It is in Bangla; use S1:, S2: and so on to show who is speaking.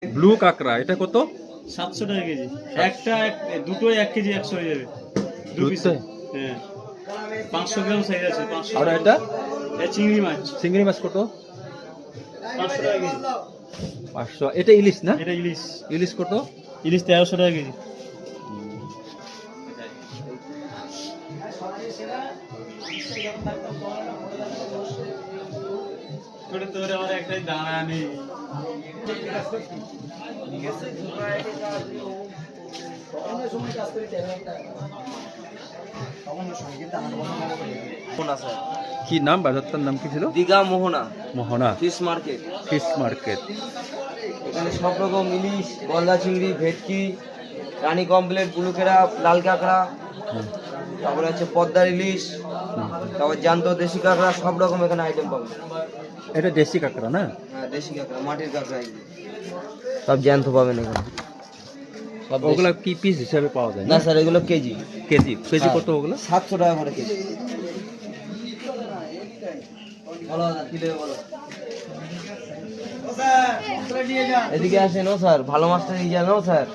S1: ব্লু কাঁকড়া এটা কত?
S2: 700 টাকা কেজি। দুটোই 1 কেজি 100 হয়ে যাবে। দু পিস। হ্যাঁ 500 গ্রাম সাইজ আছে। 500।
S1: আর এটা
S2: চিংড়ি মাছ।
S1: চিংড়ি মাছ কত?
S2: 500 টাকা কেজি।
S1: 500। এটা ইলিশ না?
S2: এটা ইলিশ।
S1: ইলিশ কত?
S2: ইলিশ 1300 টাকা কেজি। করে তোর আমার একটাই দানা নেই।
S1: কি নাম বাজারটার নাম কি ছিল?
S3: দীঘা মোহনা
S1: মোহনা
S3: ফিশ মার্কেট।
S1: Fish market.
S3: এখানে সব রকম ইলিশ, গলদা চিংড়ি, ভেটকি, রানী কমপ্লেট, বুলুকেরা, লাল কাঁকড়া, তারপরে হচ্ছে পদ্মার ইলিশ, তারপর জ্যান্ত দেশি কাঁকড়া, সব রকম এখানে আইটেম পাবেন।
S1: এটা দেশি কাঁকড়া না?
S3: হ্যাঁ দেশি কাঁকড়া, মাটির কাঁকড়া এগুলো সব জ্যান্ত পাবেন এখানে। সব
S1: ওগুলা কি পিস হিসাবে পাওয়া যায়?
S3: না স্যার, এগুলো কেজি।
S1: কেজি কেজি কত ওগুলো?
S3: 700 টাকা করে কেজি। বলো দাদা, কি দেবে বলো। এদিকে আসেন ও স্যার, ভালো মাছটা নিয়ে যান ও স্যার।